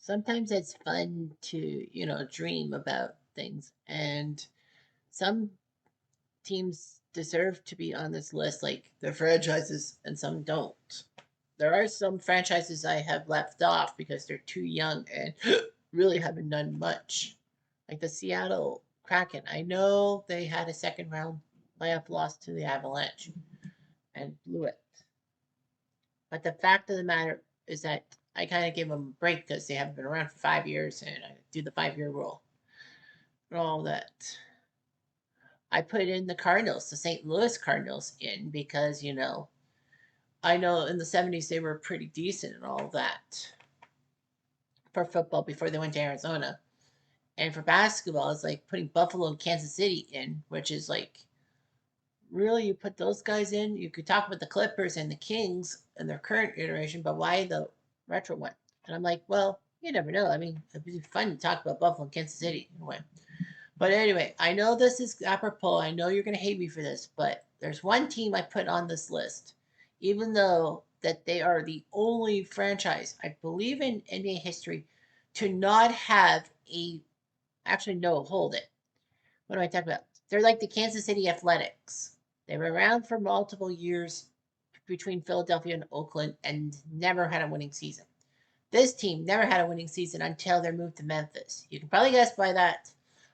sometimes it's fun to, dream about things. And some teams deserve to be on this list, like the franchises, and some don't. There are some franchises I have left off because they're too young and really haven't done much. Like the Seattle Kraken. I know they had a second round playoff loss to the Avalanche and blew it. But the fact of the matter is that I kind of give them a break because they haven't been around for 5 years and I do the 5 year rule and all that. I put in the Cardinals, the St. Louis Cardinals, in because, I know in the 70s they were pretty decent and all that for football before they went to Arizona. And for basketball, it's like putting Buffalo and Kansas City in, which is like, really, you put those guys in? You could talk about the Clippers and the Kings and their current iteration, but why the retro one? And I'm like, well, you never know. I mean, it'd be fun to talk about Buffalo and Kansas City in a way. But anyway, I know this is apropos. I know you're going to hate me for this, but there's one team I put on this list, even though that they are the only franchise I believe in NBA history to not have a. Actually, no, hold it. What am I talking about? They're like the Kansas City Athletics. They were around for multiple years between Philadelphia and Oakland and never had a winning season. This team never had a winning season until their move to Memphis. You can probably guess by that.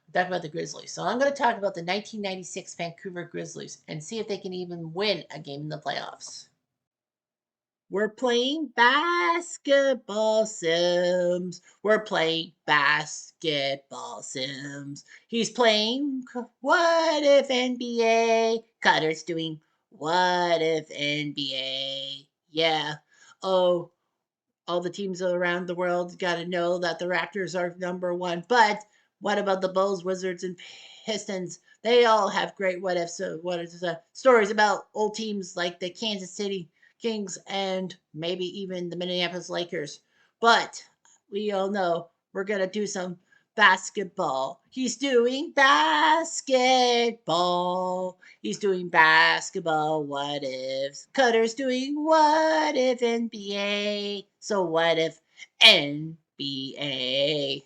I'm talking about the Grizzlies. So I'm going to talk about the 1996 Vancouver Grizzlies and see if they can even win a game in the playoffs. We're playing basketball Sims. We're playing basketball Sims. He's playing What If NBA. Cutter's doing What If NBA. Yeah. Oh, all the teams around the world got to know that the Raptors are number one. But what about the Bulls, Wizards, and Pistons? They all have great what ifs. What is stories about old teams like the Kansas City Kings and maybe even the Minneapolis Lakers. But we all know we're gonna do some basketball. He's doing basketball. He's doing basketball. What if Cutter's doing what if NBA? So what if NBA?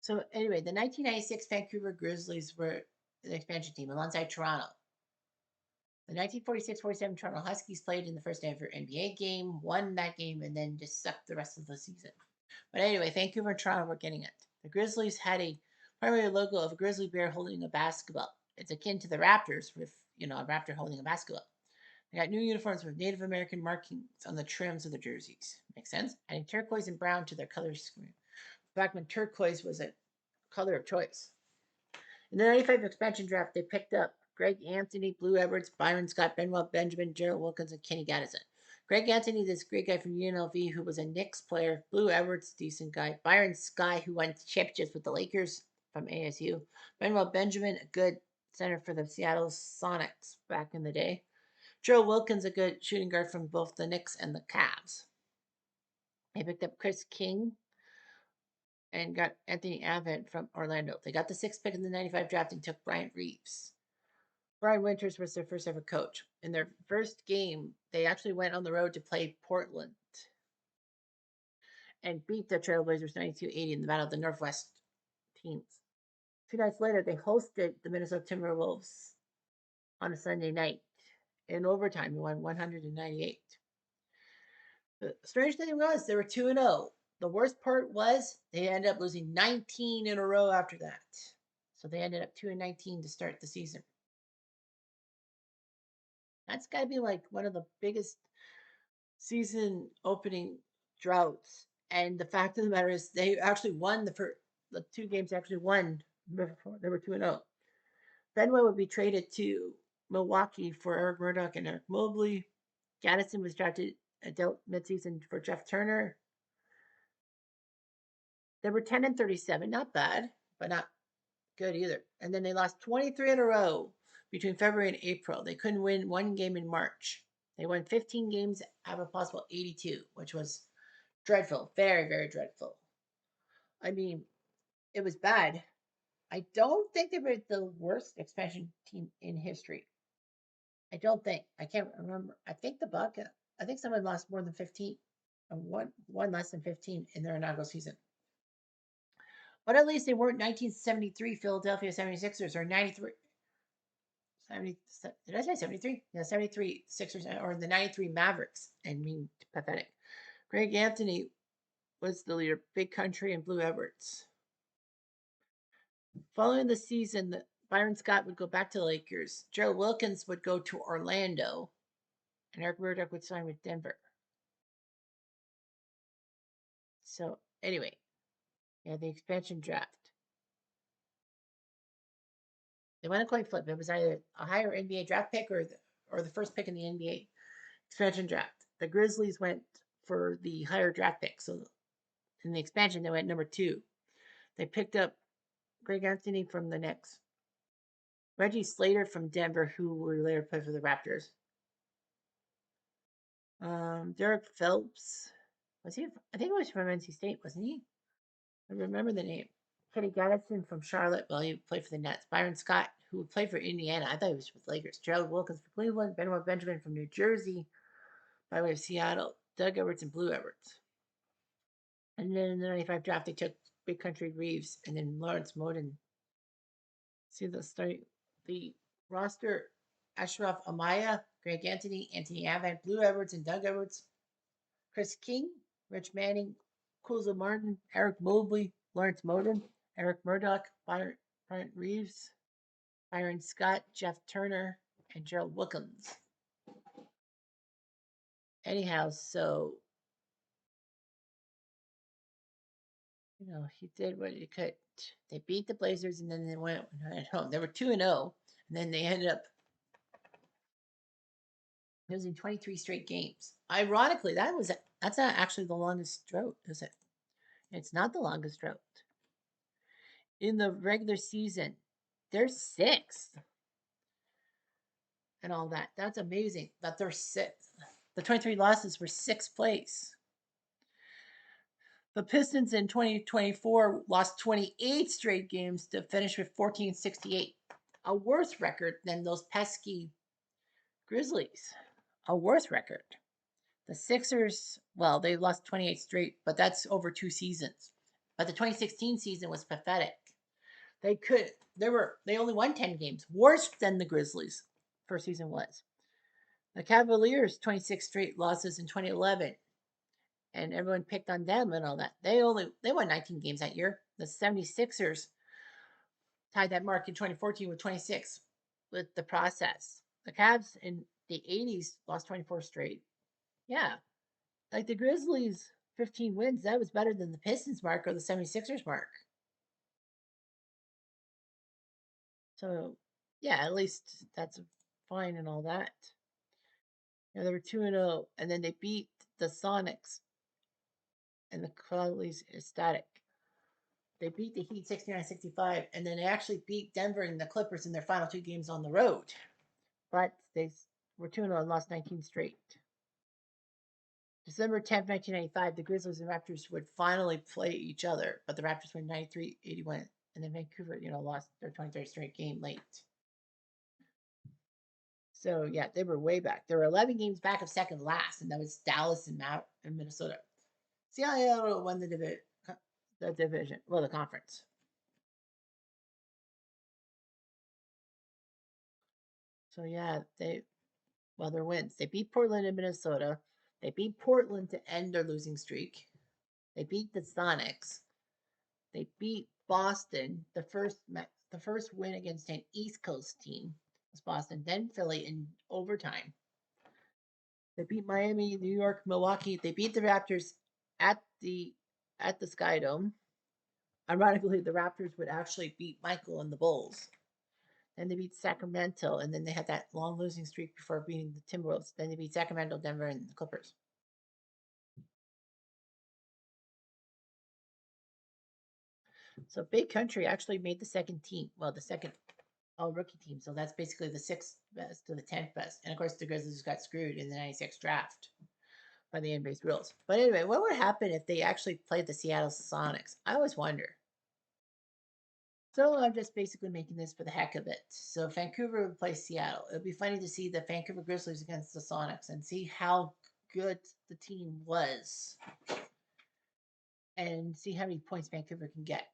So anyway, the 1996 Vancouver Grizzlies were the expansion team alongside Toronto. The 1946-47 Toronto Huskies played in the first ever NBA game, won that game, and then just sucked the rest of the season. But anyway, Vancouver and Toronto were getting it. The Grizzlies had a primary logo of a grizzly bear holding a basketball. It's akin to the Raptors with, a raptor holding a basketball. They got new uniforms with Native American markings on the trims of the jerseys. Makes sense? Adding turquoise and brown to their color scheme. Back when turquoise was a color of choice. In the 95 expansion draft, they picked up Greg Anthony, Blue Edwards, Byron Scott, Benoit Benjamin, Gerald Wilkins, and Kenny Gaddison. Greg Anthony, this great guy from UNLV who was a Knicks player. Blue Edwards, decent guy. Byron Scott, who won championships with the Lakers from ASU. Benoit Benjamin, a good center for the Seattle Sonics back in the day. Gerald Wilkins, a good shooting guard from both the Knicks and the Cavs. They picked up Chris King, and got Anthony Avent from Orlando. They got the sixth pick in the 95 draft and took Bryant Reeves. Brian Winters was their first ever coach. In their first game, they actually went on the road to play Portland and beat the Trailblazers 92-80 in the Battle of the Northwest teams. 2 nights later, they hosted the Minnesota Timberwolves on a Sunday night. In overtime, they won 198. The strange thing was they were 2-0. The worst part was they ended up losing 19 in a row after that. So they ended up 2-19 to start the season. That's got to be like one of the biggest season opening droughts. And the fact of the matter is, they actually won the 2 games. Actually won before they were 2-0. Fenway would be traded to Milwaukee for Eric Murdoch and Eric Mobley. Gaddison was drafted dealt midseason for Jeff Turner. They were 10-37, not bad, but not good either. And then they lost 23 in a row between February and April. They couldn't win one game in March. They won 15 games out of a possible 82, which was dreadful, very, very dreadful. I mean, it was bad. I don't think they were the worst expansion team in history. I don't think. I can't remember. I think the Buck. I think someone lost more than 15. and one less than 15 in their inaugural season. But at least they weren't 1973 Philadelphia 76ers or 93. 70, did I say 73? Yeah, 73 Sixers or the 93 Mavericks. And mean, pathetic. Greg Anthony was the leader, Big Country and Blue Edwards. Following the season, Byron Scott would go back to the Lakers. Gerald Wilkins would go to Orlando. And Eric Murdoch would sign with Denver. So, anyway, yeah, the expansion draft. They went a coin flip. It was either a higher NBA draft pick or the first pick in the NBA expansion draft. The Grizzlies went for the higher draft pick. So in the expansion, they went number 2. They picked up Greg Anthony from the Knicks, Reggie Slater from Denver, who would later play for the Raptors. Derek Phelps, was he? I think he was from NC State, wasn't he? I remember the name. Kenny Gaddison from Charlotte. Well, he played for the Nets. Byron Scott, who would play for Indiana. I thought he was with Lakers. Gerald Wilkins for Cleveland. Benoit Benjamin from New Jersey by way of Seattle. Doug Edwards and Blue Edwards. And then in the 95 draft, they took Big Country Reeves and then Lawrence Moden. See the story. The roster: Ashraf Amaya, Greg Anthony, Anthony Avant, Blue Edwards, and Doug Edwards. Chris King, Rich Manning, Kuzma Martin, Eric Mobley, Lawrence Moden, Eric Murdoch, Bryant Reeves, Byron Scott, Jeff Turner, and Gerald Wilkins. Anyhow, so he did what he could. They beat the Blazers, and then they went home. They were 2-0, and then they ended up losing 23 straight games. Ironically, that's not actually the longest drought, is it? It's not the longest drought. In the regular season, they're 6th and all that. That's amazing that they're 6th. The 23 losses were 6th place. The Pistons in 2024 lost 28 straight games to finish with 1468. A worse record than those pesky Grizzlies. A worse record. The Sixers, well, they lost 28 straight, but that's over 2 seasons. But the 2016 season was pathetic. They only won 10 games, worse than the Grizzlies' first season was. The Cavaliers, 26 straight losses in 2011, and everyone picked on them and all that. They won 19 games that year. The 76ers tied that mark in 2014 with 26 with the process. The Cavs in the 80s lost 24 straight. Yeah, like the Grizzlies, 15 wins, that was better than the Pistons mark or the 76ers mark. So, yeah, at least that's fine and all that. They were 2-0, and then they beat the Sonics, and the crowd was ecstatic. They beat the Heat 69-65, and then they actually beat Denver and the Clippers in their final 2 games on the road. But they were 2-0 and lost 19 straight. December 10th, 1995, the Grizzlies and Raptors would finally play each other, but the Raptors won 93-81, and then Vancouver, lost their 23rd straight game late. So, yeah, they were way back. They were 11 games back of second last, and that was Dallas and Minnesota. Seattle won the division, well, the conference. So, yeah, their wins. They beat Portland and Minnesota. They beat Portland to end their losing streak. They beat the Sonics. They beat Boston. The first win against an East Coast team was Boston. Then Philly in overtime. They beat Miami, New York, Milwaukee. They beat the Raptors at the Sky Dome. Ironically, the Raptors would actually beat Michael and the Bulls. Then they beat Sacramento, and then they had that long losing streak before beating the Timberwolves. Then they beat Sacramento, Denver, and the Clippers. So Big Country actually made the second team. Well, the second all-rookie team. So that's basically the 6th best to the 10th best. And of course, the Grizzlies got screwed in the 96 draft by the NBA rules. But anyway, what would happen if they actually played the Seattle Sonics? I always wonder. So I'm just basically making this for the heck of it. So Vancouver would play Seattle. It would be funny to see the Vancouver Grizzlies against the Sonics and see how good the team was and see how many points Vancouver can get.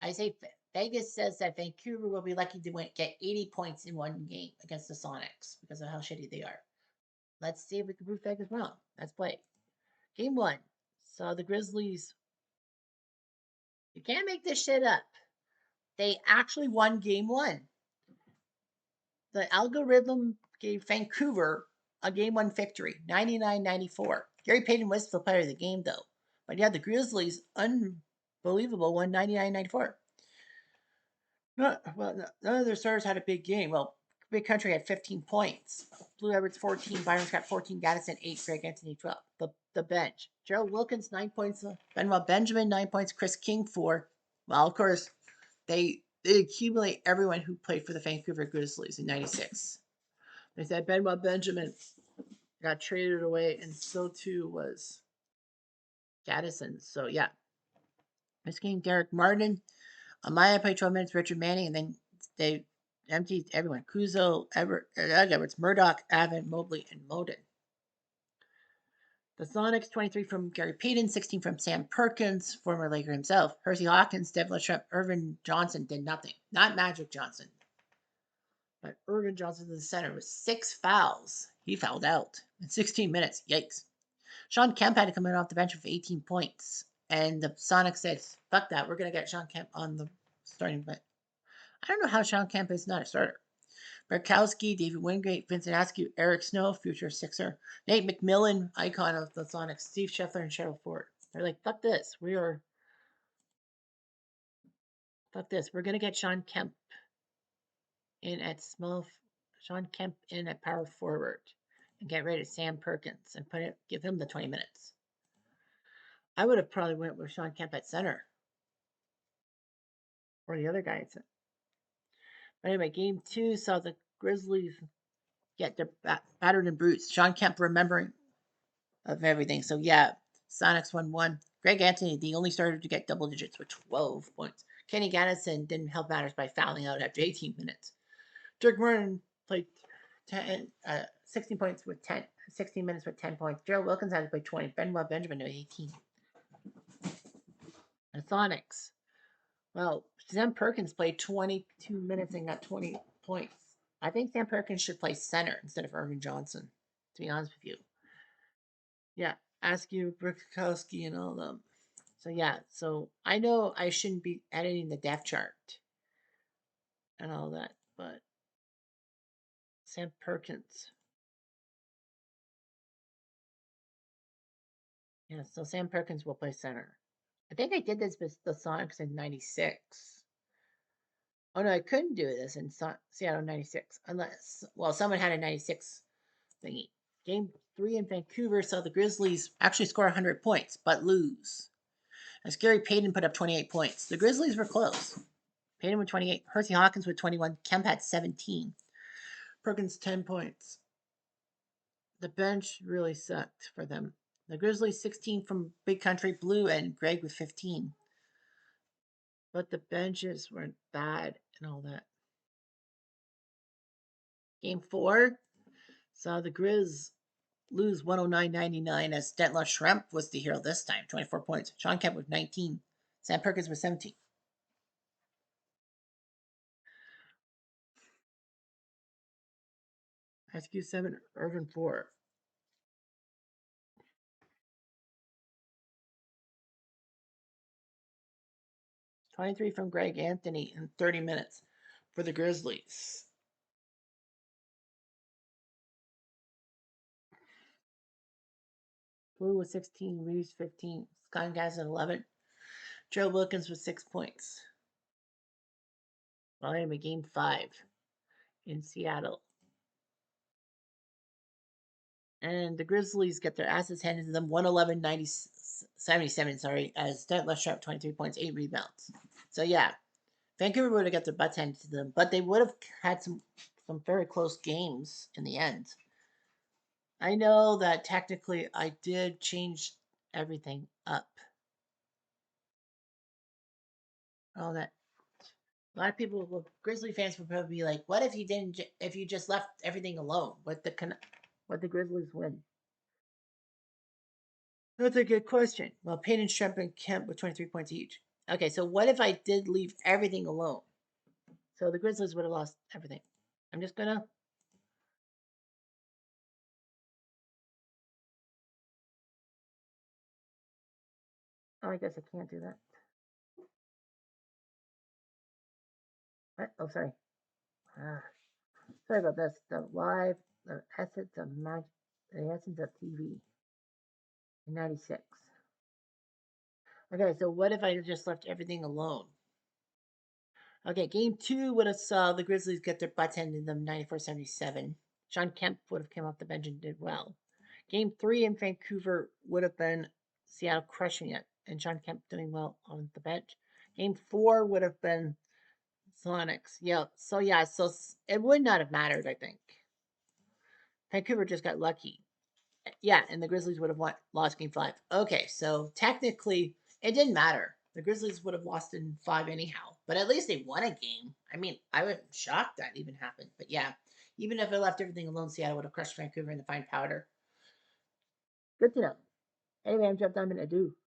I say Vegas says that Vancouver will be lucky to get 80 points in one game against the Sonics because of how shitty they are. Let's see if we can prove Vegas wrong. Let's play. Game one. So the Grizzlies. You can't make this shit up. They actually won game one. The algorithm gave Vancouver a game one victory, 99-94. Gary Payton was the player of the game, though. But yeah, the Grizzlies, unbelievable, won 99-94. None of their starters had a big game. Well, Big Country had 15 points. Blue Edwards 14, Byron Scott 14, Gaddison 8, Greg Anthony 12. The bench. Gerald Wilkins 9 points, Benoit Benjamin 9 points, Chris King 4. Well, of course, they accumulate everyone who played for the Vancouver Grizzlies in '96. They said Benoit Benjamin got traded away, and so too was Gaddison. So yeah, this game, Derek Martin, Amaya played 12 minutes, Richard Manning, and then they emptied everyone. Kuzo, Edwards, Murdoch, Avon, Mobley, and Moden. The Sonics, 23 from Gary Payton, 16 from Sam Perkins, former Laker himself. Hersey Hawkins, Devlin Shrimp, Irvin Johnson did nothing. Not Magic Johnson. But Irvin Johnson, the center, with 6 fouls. He fouled out in 16 minutes. Yikes. Sean Kemp had to come in off the bench with 18 points. And the Sonics said, fuck that. We're going to get Sean Kemp on the starting bench. I don't know how Sean Kemp is not a starter. Barkowski, David Wingate, Vincent Askew, Eric Snow, future Sixer, Nate McMillan, icon of the Sonics, Steve Scheffler, and Cheryl Ford. They're like, fuck this. Fuck this. We're going to get Sean Kemp in at power forward and get rid of Sam Perkins and give him the 20 minutes. I would have probably went with Sean Kemp at center or the other guy at center. But anyway, game 2 saw the Grizzlies get their battered and bruised. Sean Kemp remembering of everything. So yeah, Sonics won 1. Greg Anthony, the only starter to get double digits with 12 points. Kenny Gaddison didn't help matters by fouling out after 18 minutes. Dirk Martin played 16 points with 16 minutes with 10 points. Gerald Wilkins had to play 20. Benoit Benjamin with 18. The Sonics. Well, Sam Perkins played 22 minutes and got 20 points. I think Sam Perkins should play center instead of Irvin Johnson, to be honest with you. Yeah, Askew, Brikowski, and all of them. So yeah, so I know I shouldn't be editing the depth chart and all that, but Sam Perkins. Yeah, so Sam Perkins will play center. I think I did this with the Sonics in '96. Oh no, I couldn't do this in Seattle '96 unless, well, someone had a '96 thingy. Game 3 in Vancouver saw the Grizzlies actually score 100 points, but lose. As Gary Payton put up 28 points. The Grizzlies were close. Payton with 28, Hersey Hawkins with 21, Kemp had 17, Perkins 10 points. The bench really sucked for them. The Grizzlies 16 from Big Country, Blue, and Greg with 15. But the benches weren't bad and all that. Game 4 saw the Grizz lose 109-99 as Detlef Schrempf was the hero this time, 24 points. Sean Kemp with 19. Sam Perkins with 17. SQ 7, Irvin 4. $23 from Greg Anthony in 30 minutes for the Grizzlies. Blue with 16, Reeves 15, Scott Gass at 11. Joe Wilkins with 6 points. Well, anyway, game 5 in Seattle. And the Grizzlies get their asses handed to them 111-77, as Detlef Schrempf 23 points, 8 rebounds. So yeah, Vancouver would have got their butts handed to them, but they would have had some very close games in the end. I know that technically I did change everything up. All that. A lot of people, Grizzly fans, would probably be like, "What if you didn't? If you just left everything alone? What the Grizzlies win?" That's a good question. Well, Payne and Shrimp and Kemp with 23 points each. Okay, so what if I did leave everything alone? So the Grizzlies would have lost everything. I'm just gonna. Oh, I guess I can't do that. What? Oh, sorry. Ah, sorry about this. The essence of TV in '96. Okay, so what if I just left everything alone? Okay, game two would have saw the Grizzlies get their butts handed to them 94-77. John Kemp would have come off the bench and did well. Game three in Vancouver would have been Seattle crushing it and John Kemp doing well on the bench. Game four would have been Sonics. Yeah, so it would not have mattered, I think. Vancouver just got lucky. Yeah, and the Grizzlies would have lost game five. Okay, so technically, it didn't matter. The Grizzlies would have lost in five anyhow, but at least they won a game. I mean, I was shocked that even happened. But yeah, even if I left everything alone, Seattle would have crushed Vancouver in the fine powder. Good to know. Anyway, I'm Jeff Diamond. Adieu.